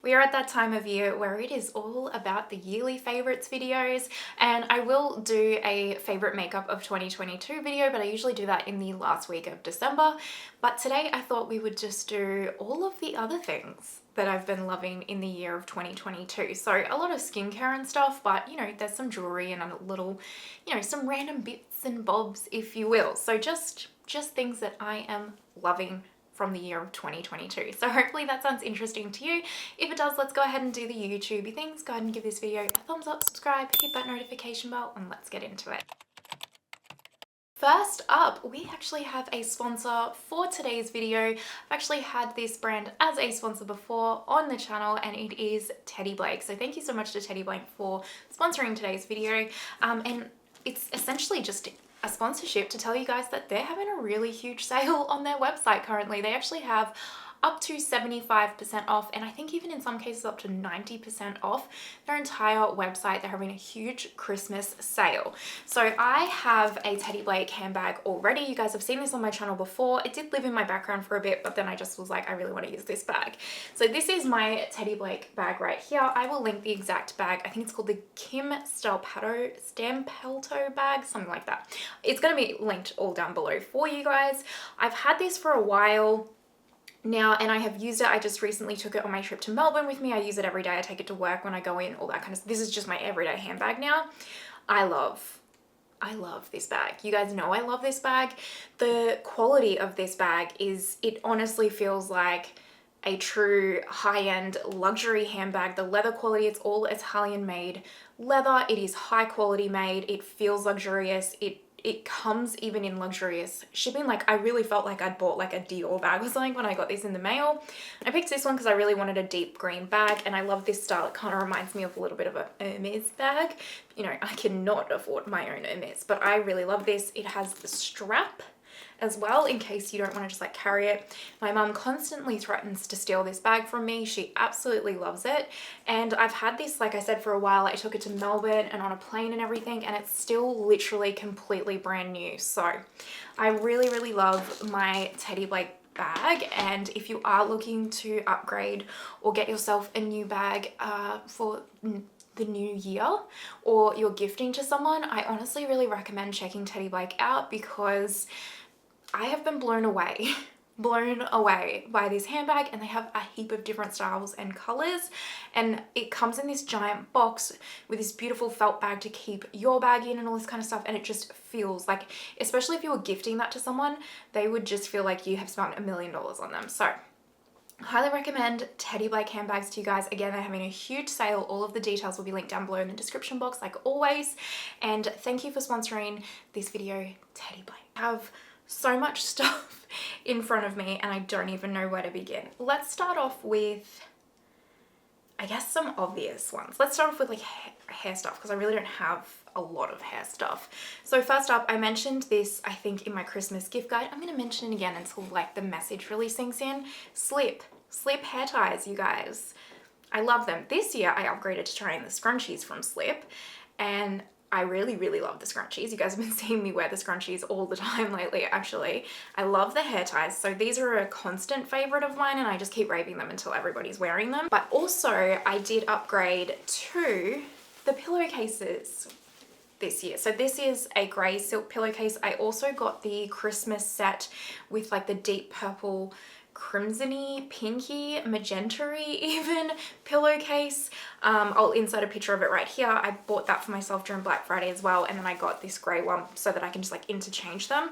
We are at that time of year where it is all about the yearly favorites videos, and I will do a favorite makeup of 2022 video, but I usually do that in the last week of December. But today I thought we would just do all of the other things that I've been loving in the year of 2022. So a lot of skincare and stuff, but you know, there's some jewelry and a little, you know, some random bits and bobs, if you will. So just things that I am loving from the year of 2022. So hopefully that sounds interesting to you. If it does, let's go ahead and do the YouTubey things. Go ahead and give this video a thumbs up, subscribe, hit that notification bell, and let's get into it. First up, we actually have a sponsor for today's video. I've actually had this brand as a sponsor before on the channel, and it is Teddy Blake. So thank you so much to Teddy Blake for sponsoring today's video. And it's essentially just a sponsorship to tell you guys that they're having a really huge sale on their website currently. They actually have up to 75% off, and I think even in some cases up to 90% off their entire website. They're having a huge Christmas sale. So I have a Teddy Blake handbag already. You guys have seen this on my channel before. It did live in my background for a bit, but then I just was like, I really want to use this bag. So this is my Teddy Blake bag right here. I will link the exact bag. I think it's called the Stampatto bag, something like that. It's going to be linked all down below for you guys. I've had this for a while now, and I have used it. I just recently took it on my trip to Melbourne with me. I use it every day. I take it to work when I go in, all that kind of stuff. This is just my everyday handbag now. I love this bag. You guys know I love this bag. The quality of this bag is, it honestly feels like a true high-end luxury handbag. The leather quality, it's all Italian made leather. It is high quality made. It feels luxurious. It comes even in luxurious shipping. Like, I really felt like I'd bought like a Dior bag or something when I got this in the mail. I picked this one because I really wanted a deep green bag, and I love this style. It kind of reminds me of a little bit of a Hermes bag. You know, I cannot afford my own Hermes, but I really love this. It has the strap as well in case you don't want to just like carry it. My mum constantly threatens to steal this bag from me. She absolutely loves it, and I've had this, like I said, for a while. I took it to Melbourne and on a plane and everything, and it's still literally completely brand new. So I really love my Teddy Blake bag, and if you are looking to upgrade or get yourself a new bag for the new year, or you're gifting to someone, I honestly really recommend checking Teddy Blake out, because I have been blown away by this handbag, and they have a heap of different styles and colors, and it comes in this giant box with this beautiful felt bag to keep your bag in and all this kind of stuff, and it just feels like, especially if you were gifting that to someone, they would just feel like you have spent $1 million on them. So highly recommend Teddy Blake handbags to you guys. Again, they're having a huge sale. All of the details will be linked down below in the description box like always, and thank you for sponsoring this video, Teddy Blake. I have so much stuff in front of me and I don't even know where to begin. Let's start off with, I guess, some obvious ones. Let's start off with like hair stuff, because I really don't have a lot of hair stuff. So first up, I mentioned this, I think, in my Christmas gift guide. I'm going to mention it again until like the message really sinks in. Slip hair ties, you guys. I love them. This year I upgraded to trying the scrunchies from Slip, and I really love the scrunchies. You guys have been seeing me wear the scrunchies all the time lately, actually. I love the hair ties. So these are a constant favorite of mine, and I just keep raving them until everybody's wearing them. But also I did upgrade to the pillowcases this year. So this is a grey silk pillowcase. I also got the Christmas set with like the deep purple, crimsony, pinky, magenta-y even pillowcase. I'll insert a picture of it right here. I bought that for myself during Black Friday as well, and then I got this grey one so that I can just like interchange them.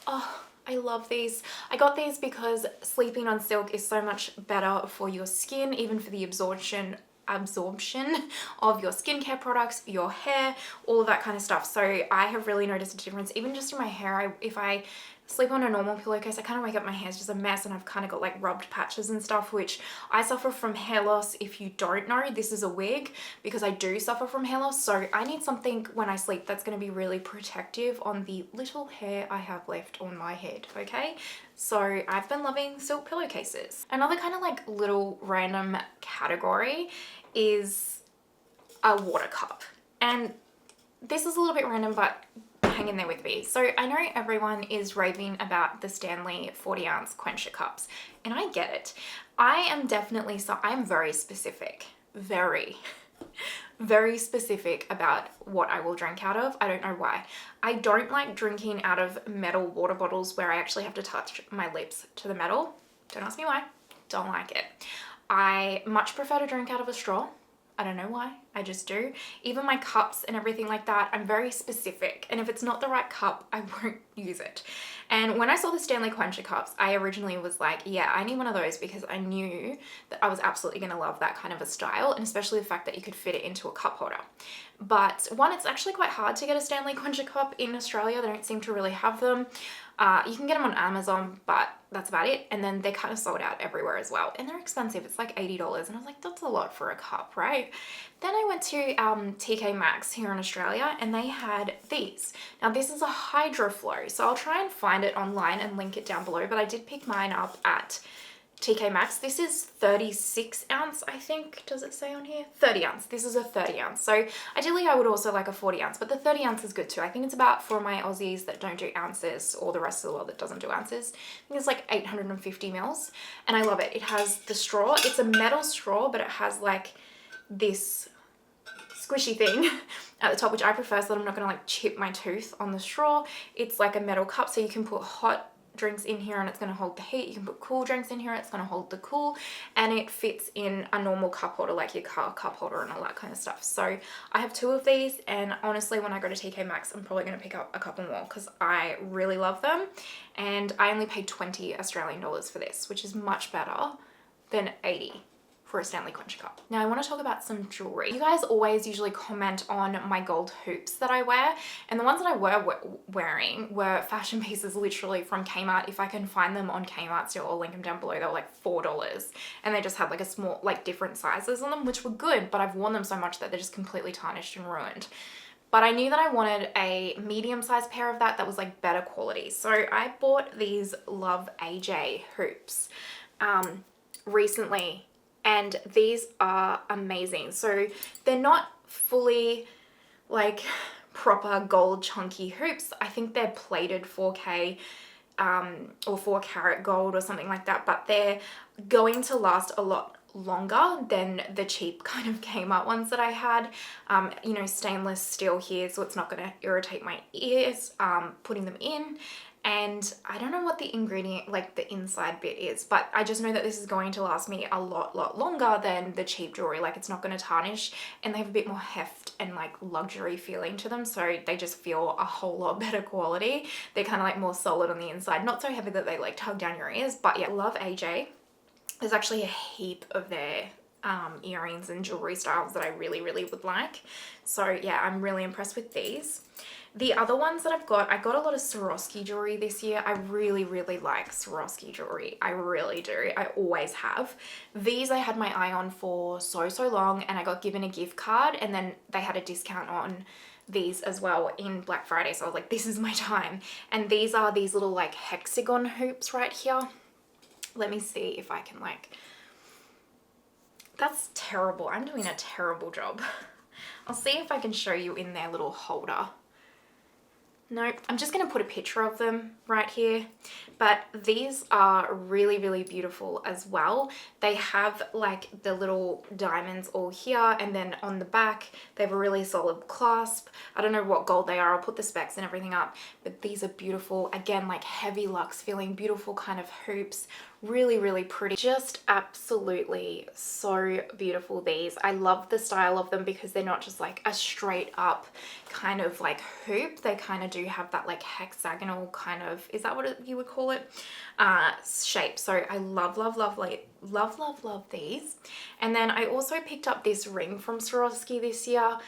Oh, I love these. I got these because sleeping on silk is so much better for your skin, even for the absorption of your skincare products, your hair, all of that kind of stuff. So I have really noticed a difference even just in my hair. If I sleep on a normal pillowcase, I kind of wake up, my hair's just a mess, and I've kind of got like rubbed patches and stuff, which I suffer from hair loss. If you don't know, this is a wig, because I do suffer from hair loss. So I need something when I sleep that's going to be really protective on the little hair I have left on my head, okay? So I've been loving silk pillowcases. Another kind of like little random category is a water cup. And this is a little bit random, but hang hang in there with me. So I know everyone is raving about the Stanley 40 ounce quencher cups, and I get it. I am definitely, so I'm very specific, very specific about what I will drink out of. I don't know why. I don't like drinking out of metal water bottles where I actually have to touch my lips to the metal. Don't ask me why. Don't like it. I much prefer to drink out of a straw. I don't know why, I just do. Even my cups and everything like that, I'm very specific. And if it's not the right cup, I won't use it. And when I saw the Stanley Quencher cups, I originally was like, yeah, I need one of those because I knew that I was absolutely gonna love that kind of a style, and especially the fact that you could fit it into a cup holder. But one, it's actually quite hard to get a Stanley Quencher cup in Australia. They don't seem to really have them. You can get them on Amazon, but that's about it. And then they're kind of sold out everywhere as well. And they're expensive. It's like $80. And I was like, that's a lot for a cup, right? Then I went to TKMaxx here in Australia, and they had these. Now this is a Hydraflow. So I'll try and find it online and link it down below. But I did pick mine up at TKMaxx. This is 36 ounce, I think. Does it say on here? 30 ounce. This is a 30 ounce. So ideally I would also like a 40 ounce, but the 30 ounce is good too. I think it's about, for my Aussies that don't do ounces, or the rest of the world that doesn't do ounces, I think it's like 850 mils, and I love it. It has the straw. It's a metal straw, but it has like this squishy thing at the top, which I prefer, so that I'm not gonna like chip my tooth on the straw. It's like a metal cup, so you can put hot drinks in here and it's going to hold the heat. You can put cool drinks in here, it's going to hold the cool, and it fits in a normal cup holder, like your car cup holder and all that kind of stuff. So I have 2 of these, and honestly when I go to TK Maxx I'm probably going to pick up a couple more because I really love them. And I only paid 20 Australian dollars for this, which is much better than 80 for a Stanley Quencher cup. Now I want to talk about some jewelry. You guys always usually comment on my gold hoops that I wear, and the ones that I were wearing were fashion pieces literally from Kmart. If I can find them on Kmart still, I'll link them down below. They were like $4, and they just had like a small, like different sizes on them, which were good, but I've worn them so much that they're just completely tarnished and ruined. But I knew that I wanted a medium-sized pair of that was like better quality. So I bought these Love AJ hoops recently, and these are amazing. So they're not fully like proper gold chunky hoops. I think they're plated 4K or 4 karat gold or something like that, but they're going to last a lot longer than the cheap kind of Kmart ones that I had. You know, stainless steel here, so it's not going to irritate my ears putting them in. And I don't know what the ingredient, like the inside bit is, but I just know that this is going to last me a lot longer than the cheap jewelry. Like it's not going to tarnish, and they have a bit more heft and like luxury feeling to them. So they just feel a whole lot better quality. They're kind of like more solid on the inside, not so heavy that they like tug down your ears. But yeah, Love AJ. There's actually a heap of their earrings and jewelry styles that I really would like. So yeah, I'm really impressed with these. The other ones that I got a lot of Swarovski jewelry this year. I really like Swarovski jewelry. I really do. I always have. These I had my eye on for so long, and I got given a gift card, and then they had a discount on these as well in Black Friday. So I was like, this is my time. And these are these little like hexagon hoops right here. Let me see if I can like, that's terrible. I'm doing a terrible job. I'll see if I can show you in their little holder. Nope, I'm just going to put a picture of them right here. But these are really beautiful as well. They have like the little diamonds all here, and then on the back they have a really solid clasp. I don't know what gold they are. I'll put the specs and everything up, but these are beautiful. Again, like heavy luxe feeling, beautiful kind of hoops. Really pretty. Just absolutely so beautiful, these. I love the style of them because they're not just like a straight up kind of like hoop. They kind of do have that like hexagonal kind of, is that what you would call it, shape. So I love these. And then I also picked up this ring from Swarovski this year.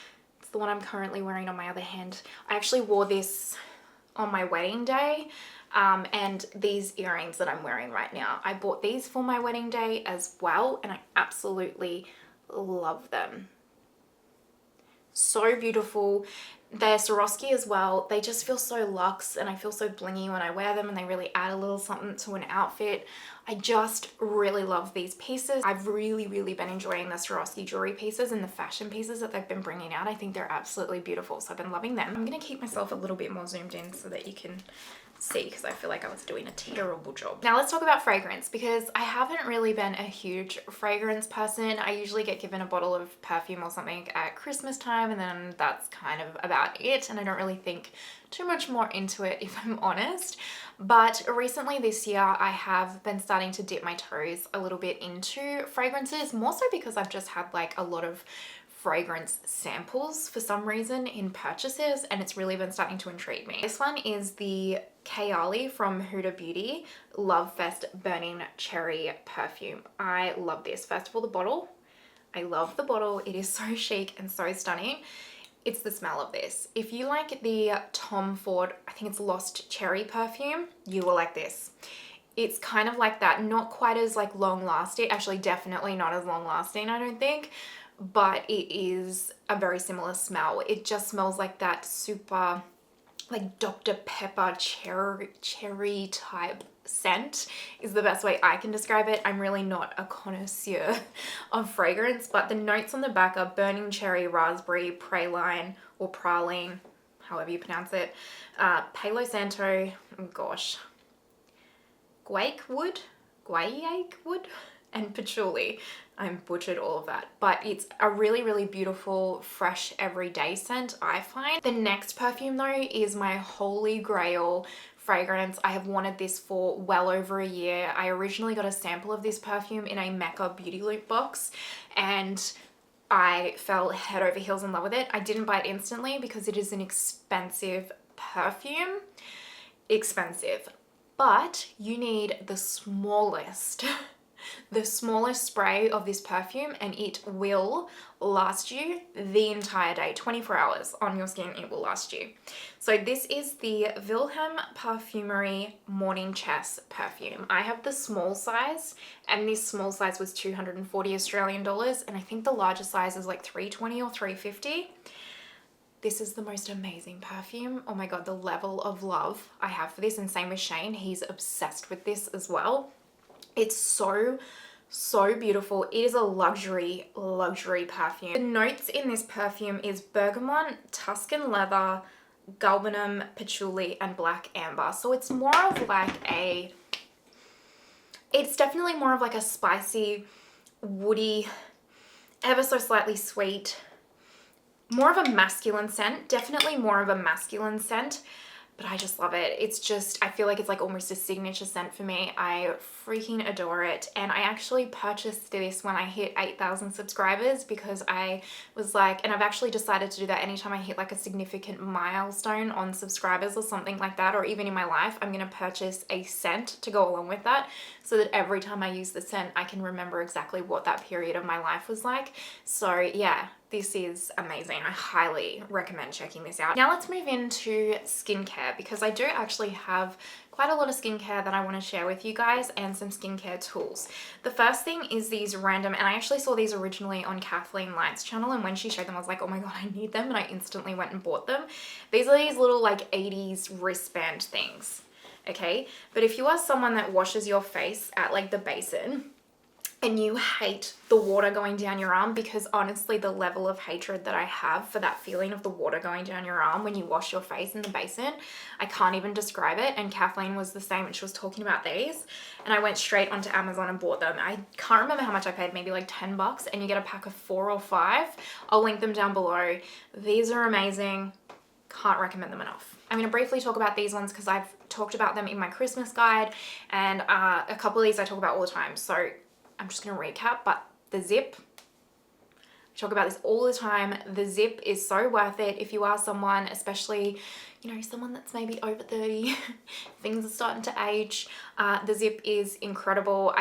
It's the one I'm currently wearing on my other hand. I actually wore this on my wedding day. And these earrings that I'm wearing right now, I bought these for my wedding day as well, and I absolutely love them. So beautiful. They're Swarovski as well. They just feel so luxe and I feel so blingy when I wear them, and they really add a little something to an outfit. I just really love these pieces. I've really been enjoying the Swarovski jewelry pieces and the fashion pieces that they've been bringing out. I think they're absolutely beautiful, so I've been loving them. I'm gonna keep myself a little bit more zoomed in so that you can see, because I feel like I was doing a terrible job. Now let's talk about fragrance, because I haven't really been a huge fragrance person. I usually get given a bottle of perfume or something at Christmas time, and then that's kind of about it, and I don't really think too much more into it, if I'm honest. But recently this year I have been starting to dip my toes a little bit into fragrances, more so because I've just had like a lot of fragrance samples for some reason in purchases, and it's really been starting to intrigue me. This one is the Kayali from Huda Beauty Lovefest Burning Cherry Perfume. I love this. First of all, the bottle. I love the bottle. It is so chic and so stunning. It's the smell of this. If you like the Tom Ford, I think it's Lost Cherry perfume, you will like this. It's kind of like that, not quite as like long lasting, actually definitely not as long lasting, I don't think, but it is a very similar smell. It just smells like that super like Dr. Pepper cherry type scent is the best way I can describe it. I'm really not a connoisseur of fragrance, but the notes on the back are burning cherry, raspberry, praline or praline, however you pronounce it, Palo Santo, gosh, guaiac wood, and patchouli. I'm butchered all of that, but it's a really beautiful, fresh, everyday scent, I find. The next perfume though is my holy grail fragrance. I have wanted this for well over a year. I originally got a sample of this perfume in a Mecca Beauty loop box, and I fell head over heels in love with it. I didn't buy it instantly because it is an expensive perfume. Expensive. But you need the smallest spray of this perfume, and it will last you the entire day. 24 hours on your skin, it will last you. So this is the Vilhelm Parfumeria Morning Chess perfume. I have the small size, and this small size was 240 Australian dollars, and I think the larger size is like 320 or 350. This is the most amazing perfume. Oh my god, the level of love I have for this, and same with Shane, he's obsessed with this as well. It's so beautiful. It is a luxury perfume. The notes in this perfume is bergamot, Tuscan leather, galbanum, patchouli, and black amber. So it's more of like it's definitely more of like a spicy, woody, ever so slightly sweet, more of a masculine scent, definitely more of a masculine scent, but I just love it. It's just, I feel like it's like almost a signature scent for me. I freaking adore it. And I actually purchased this when I hit 8,000 subscribers because I was like, and I've actually decided to do that anytime I hit like a significant milestone on subscribers or something like that, or even in my life, I'm gonna purchase a scent to go along with that, so that every time I use the scent, I can remember exactly what that period of my life was like. So yeah, this is amazing. I highly recommend checking this out. Now let's move into skincare, because I do actually have quite a lot of skincare that I want to share with you guys, and some skincare tools. The first thing is these random, and I actually saw these originally on Kathleen Light's channel, and when she showed them I was like, oh my god, I need them, and I instantly went and bought them. These are these little like 80s wristband things, okay? But if you are someone that washes your face at like the basin, and you hate the water going down your arm, because honestly the level of hatred that I have for that feeling of the water going down your arm when you wash your face in the basin, I can't even describe it. And Kathleen was the same, and she was talking about these, and I went straight onto Amazon and bought them. I can't remember how much I paid, maybe like 10 bucks, and you get a pack of 4 or 5. I'll link them down below. These are amazing. Can't recommend them enough. I'm going to briefly talk about these ones because I've talked about them in my Christmas guide, and a couple of these I talk about all the time. So I'm just going to recap, but the Zip, I talk about this all the time. The Zip is so worth it if you are someone, especially, you know, someone that's maybe over 30, things are starting to age. The Zip is incredible.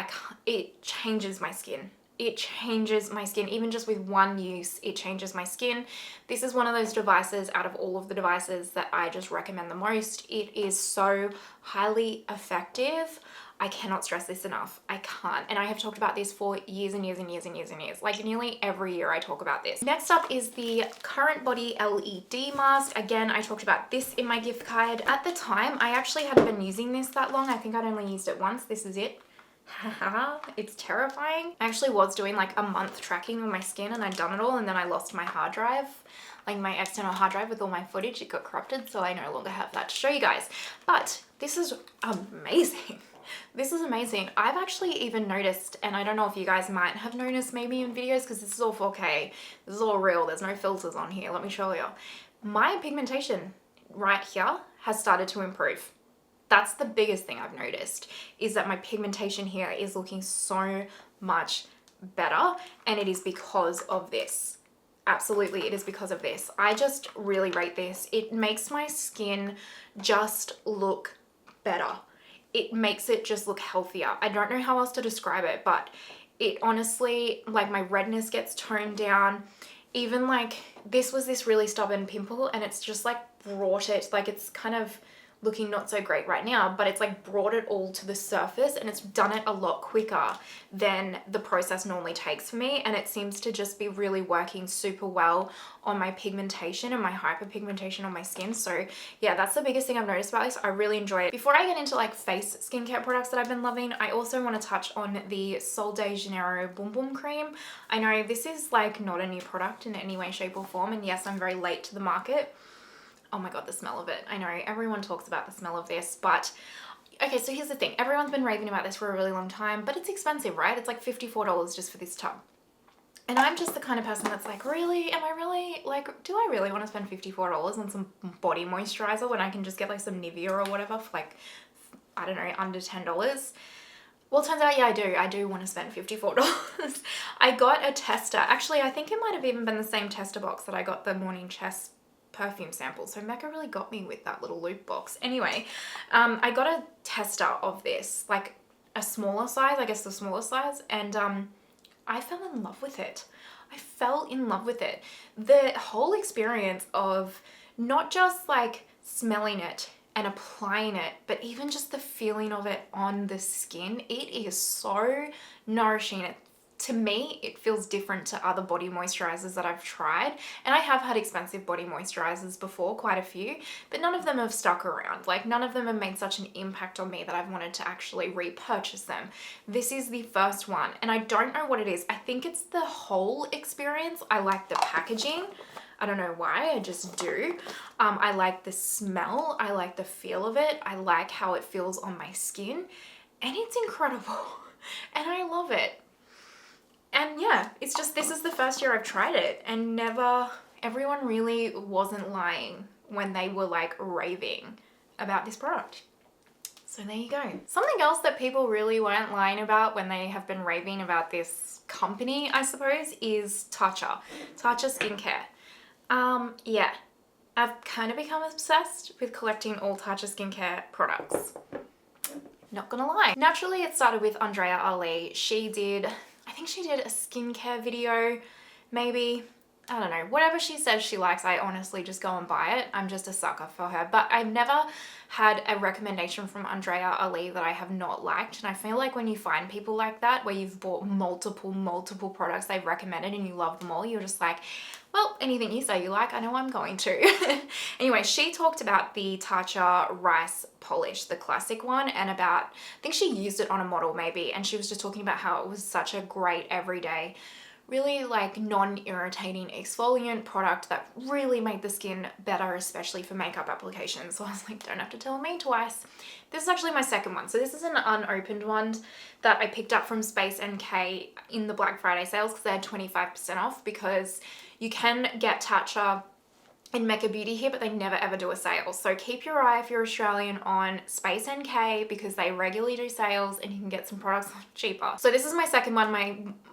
It changes my skin. It changes my skin. Even just with one use, it changes my skin. This is one of those devices out of all of the devices that I just recommend the most. It is so highly effective. I cannot stress this enough. I can't. And I have talked about this for years and years and years and years and years. Like nearly every year I talk about this. Next up is the Current Body LED mask. Again, I talked about this in my gift card. At the time, I actually hadn't been using this that long. I think I'd only used it once. This is it. It's terrifying. I actually was doing like a month tracking on my skin and I'd done it all, and then I lost my hard drive, like my external hard drive with all my footage. It got corrupted, so I no longer have that to show you guys. But this is amazing. This is amazing. I've actually even noticed, and I don't know if you guys might have noticed maybe in videos, because this is all 4K, this is all real, there's no filters on here, let me show you. My pigmentation right here has started to improve. That's the biggest thing I've noticed, is that my pigmentation here is looking so much better, and it is because of this. Absolutely, it is because of this. I just really rate this. It makes my skin just look better. It makes it just look healthier. I don't know how else to describe it, but it honestly, like my redness gets toned down. Even like this was this really stubborn pimple, and it's just like brought it, like it's kind of looking not so great right now, but it's like brought it all to the surface, and it's done it a lot quicker than the process normally takes for me, and it seems to just be really working super well on my pigmentation and my hyperpigmentation on my skin. So yeah, that's the biggest thing I've noticed about this. I really enjoy it. Before I get into like face skincare products that I've been loving, I also want to touch on the Sol de Janeiro Bum Bum Cream. I know this is like not a new product in any way, shape or form, and yes, I'm very late to the market. Oh my god, the smell of it. I know everyone talks about the smell of this, but okay, so here's the thing. Everyone's been raving about this for a really long time, but it's expensive, right? It's like $54 just for this tub. And I'm just the kind of person that's like, really? Am I really, like, do I really want to spend $54 on some body moisturizer when I can just get like some Nivea or whatever for like, I don't know, under $10? Well, it turns out, yeah, I do want to spend $54. I got a tester. Actually, I think it might have even been the same tester box that I got the Morning Chest perfume sample. So Mecca really got me with that little loop box. Anyway, I got a tester of this, like a smaller size, I guess the smaller size, and I fell in love with it. I fell in love with it. The whole experience of not just like smelling it and applying it, but even just the feeling of it on the skin, it is so nourishing. To me, it feels different to other body moisturizers that I've tried. And I have had expensive body moisturizers before, quite a few, but none of them have stuck around. Like none of them have made such an impact on me that I've wanted to actually repurchase them. This is the first one, and I don't know what it is. I think it's the whole experience. I like the packaging. I don't know why, I just do. I like the smell. I like the feel of it. I like how it feels on my skin, and it's incredible. And I love it. And yeah, it's just, this is the first year I've tried it, and everyone really wasn't lying when they were like raving about this product. So there you go. Something else that people really weren't lying about when they have been raving about this company, I suppose, is Tatcha. Tatcha skincare. Yeah, I've kind of become obsessed with collecting all Tatcha skincare products. Not gonna lie. Naturally, it started with Andrea Ali. I think she did a skincare video, maybe. I don't know. Whatever she says she likes, I honestly just go and buy it. I'm just a sucker for her. But I've never had a recommendation from Andrea Ali that I have not liked. And I feel like when you find people like that, where you've bought multiple products they've recommended and you love them all, you're just like, well, anything you say you like, I know I'm going to. Anyway, she talked about the Tatcha Rice Polish, the classic one, and about, I think she used it on a model maybe, and she was just talking about how it was such a great everyday, really like non-irritating exfoliant product that really made the skin better, especially for makeup applications. So I was like, don't have to tell me twice. This is actually my second one. So this is an unopened one that I picked up from Space NK in the Black Friday sales because they had 25% off, because you can get Tatcha in Mecca Beauty here, but they never ever do a sale. So keep your eye, if you're Australian, on Space NK, because they regularly do sales and you can get some products cheaper. So this is my second one.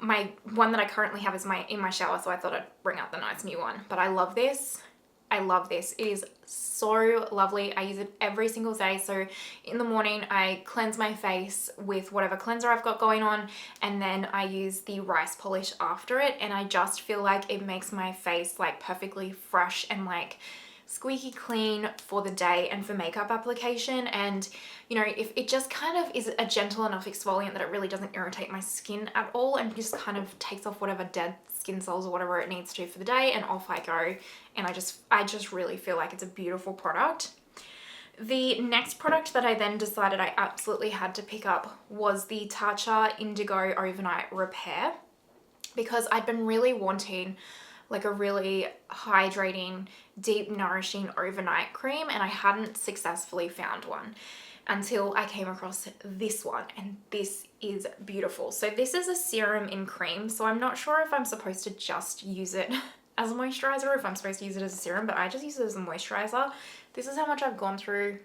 My one that I currently have is in my shower, so I thought I'd bring out the nice new one. But I love this. I love this. It is so lovely. I use it every single day. So in the morning, I cleanse my face with whatever cleanser I've got going on, and then I use the rice polish after it, and I just feel like it makes my face like perfectly fresh and like squeaky clean for the day and for makeup application. And you know, if it just kind of is a gentle enough exfoliant that it really doesn't irritate my skin at all and just kind of takes off whatever dead skin cells or whatever it needs to for the day, and off I go. And I just really feel like it's a beautiful product. The next product that I then decided I absolutely had to pick up was the Tatcha Indigo Overnight Rephr, because I'd been really wanting like a really hydrating, deep nourishing overnight cream, and I hadn't successfully found one until I came across this one, and this is beautiful. So this is a serum in cream, so I'm not sure if I'm supposed to just use it as a moisturizer or if I'm supposed to use it as a serum, but I just use it as a moisturizer. This is how much I've gone through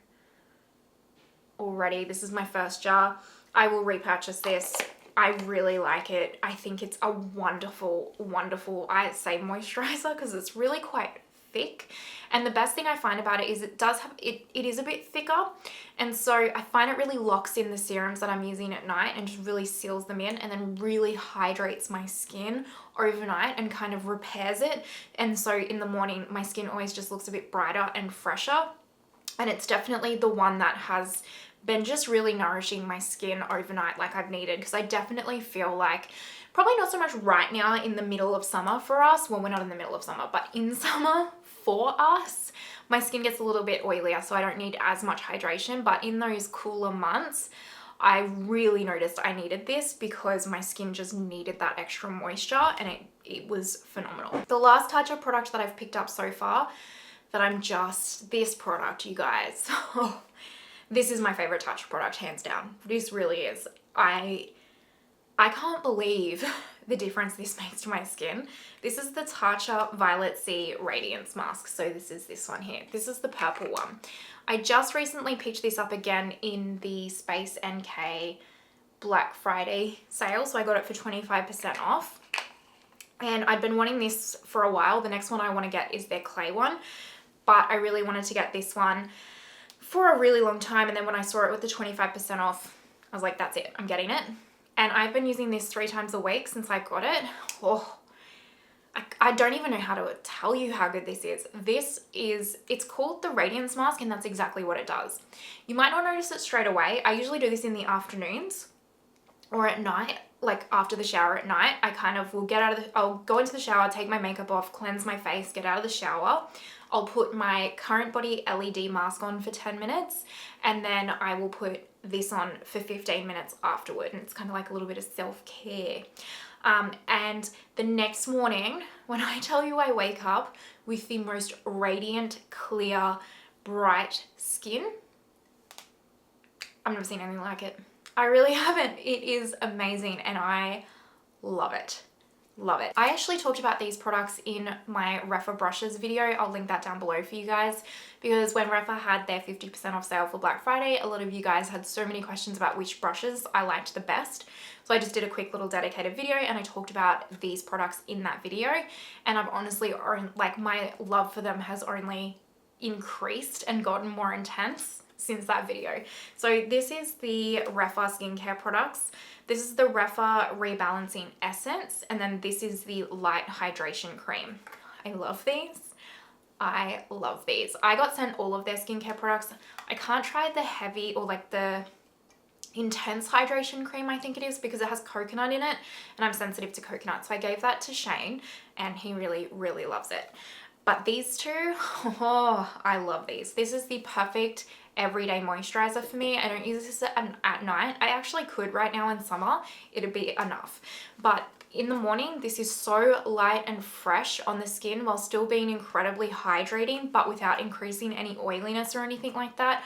already. This is my first jar. I will repurchase this. I really like it. I think it's a wonderful, wonderful, I say moisturizer because it's really quite thick. And the best thing I find about it is it does have, it is a bit thicker. And so I find it really locks in the serums that I'm using at night and just really seals them in, and then really hydrates my skin overnight and kind of repairs it. And so in the morning, my skin always just looks a bit brighter and fresher. And it's definitely the one that has been just really nourishing my skin overnight like I've needed, because I definitely feel like, probably not so much right now in the middle of summer for us, well, we're not in the middle of summer, but in summer for us, my skin gets a little bit oilier, so I don't need as much hydration. But in those cooler months, I really noticed I needed this because my skin just needed that extra moisture, and it was phenomenal. The last Tatcha product that I've picked up so far that I'm just, this product, you guys, this is my favorite Tatcha product, hands down. This really is. I can't believe the difference this makes to my skin. This is the Tatcha Violet Sea Radiance Mask. So this is this one here. This is the purple one. I just recently picked this up again in the Space NK Black Friday sale. So I got it for 25% off. And I'd been wanting this for a while. The next one I want to get is their clay one. But I really wanted to get this one for a really long time. And then when I saw it with the 25% off, I was like, that's it, I'm getting it. And I've been using this 3 times a week since I got it. Oh, I don't even know how to tell you how good this is. It's called the Radiance Mask, and that's exactly what it does. You might not notice it straight away. I usually do this in the afternoons or at night, like after the shower at night. I kind of will I'll go into the shower, take my makeup off, cleanse my face, get out of the shower. I'll put my Current Body LED mask on for 10 minutes, and then I will put this on for 15 minutes afterward, and it's kind of like a little bit of self-care. And the next morning, when I tell you I wake up with the most radiant, clear, bright skin, I've never seen anything like it. I really haven't. It is amazing, and I love it. Love it. I actually talked about these products in my Rephr brushes video. I'll link that down below for you guys, because when Rephr had their 50% off sale for Black Friday, a lot of you guys had so many questions about which brushes I liked the best. So I just did a quick little dedicated video, and I talked about these products in that video. And I've honestly, like, my love for them has only increased and gotten more intense since that video. So this is the Rephr skincare products. This is the Rephr Rebalancing Essence, and then this is the Light Hydration Cream. I love these. I love these. I got sent all of their skincare products. I can't try the heavy or like the intense hydration cream, I think it is, because it has coconut in it, and I'm sensitive to coconut. So I gave that to Shane, and he really, really loves it. But these two, oh, I love these. This is the perfect everyday moisturizer for me. I don't use this at night. I actually could right now in summer. It'd be enough. But in the morning, this is so light and fresh on the skin while still being incredibly hydrating, but without increasing any oiliness or anything like that.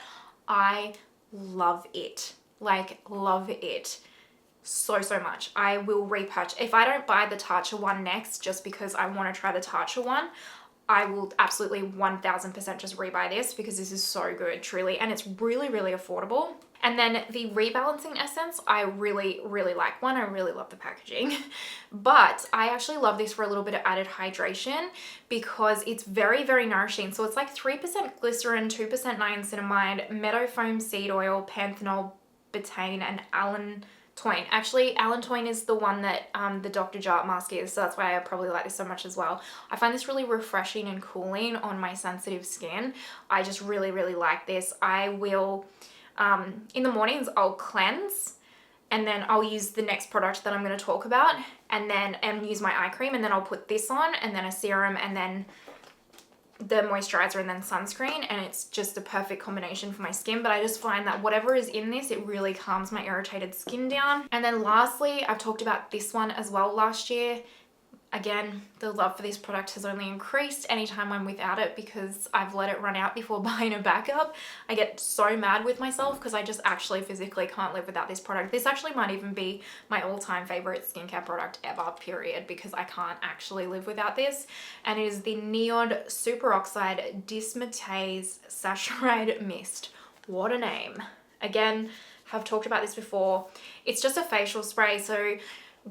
I love it. Like, love it so much. I will repurchase. If I don't buy the Tatcha one next, just because I want to try the Tatcha one, I will absolutely 1000% just rebuy this, because this is so good, truly. And it's really, really affordable. And then the Rebalancing Essence, I really, really like. One, I really love the packaging, but I actually love this for a little bit of added hydration, because it's very, very nourishing. So it's like 3% glycerin, 2% niacinamide, meadow foam seed oil, panthenol, betaine, and Toyne. Actually, Toyne is the one that the Dr. Jart mask is, so that's why I probably like this so much as well. I find this really refreshing and cooling on my sensitive skin. I just really, really like this. I will, in the mornings, I'll cleanse, and then I'll use the next product that I'm going to talk about, and then use my eye cream, and then I'll put this on, and then a serum, and then the moisturizer, and then sunscreen, and it's just a perfect combination for my skin. But I just find that whatever is in this, it really calms my irritated skin down. And then lastly, I've talked about this one as well last year. Again, the love for this product has only increased anytime I'm without it, because I've let it run out before buying a backup. I get so mad with myself because I just actually physically can't live without this product. This actually might even be my all-time favorite skincare product ever, period, because I can't actually live without this. And it is the NIOD Superoxide Dismutase Saccharide Mist. What a name. Again, I've talked about this before. It's just a facial spray, so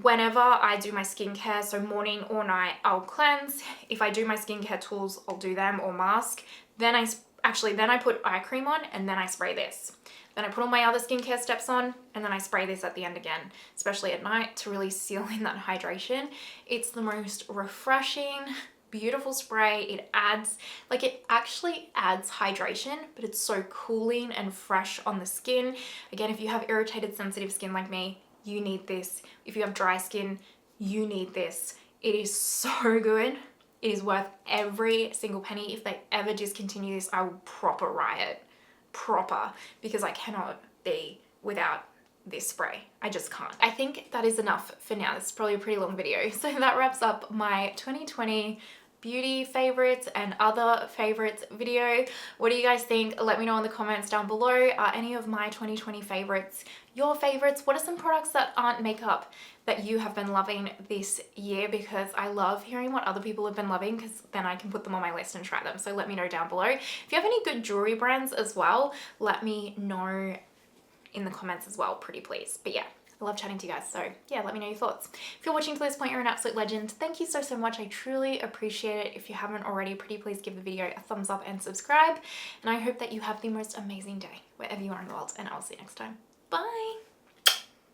whenever I do my skincare, so morning or night, I'll cleanse. If I do my skincare tools, I'll do them, or mask. Then I put eye cream on, and then I spray this. Then I put all my other skincare steps on, and then I spray this at the end again, especially at night, to really seal in that hydration. It's the most refreshing, beautiful spray. It actually adds hydration, but it's so cooling and fresh on the skin. Again, if you have irritated, sensitive skin like me, you need this. If you have dry skin, you need this. It is so good. It is worth every single penny. If they ever discontinue this, I will proper riot. Proper. Because I cannot be without this spray. I just can't. I think that is enough for now. This is probably a pretty long video. So that wraps up my 2020 beauty favorites and other favorites video. What do you guys think? Let me know in the comments down below. Are any of my 2020 favorites your favorites? What are some products that aren't makeup that you have been loving this year? Because I love hearing what other people have been loving, because then I can put them on my list and try them. So let me know down below. If you have any good jewelry brands as well, let me know in the comments as well, pretty please. But yeah, I love chatting to you guys, so yeah, let me know your thoughts. If you're watching to this point, you're an absolute legend. Thank you so much. I truly appreciate it. If you haven't already, pretty please give the video a thumbs up and subscribe. And I hope that you have the most amazing day wherever you are in the world, and I'll see you next time. Bye!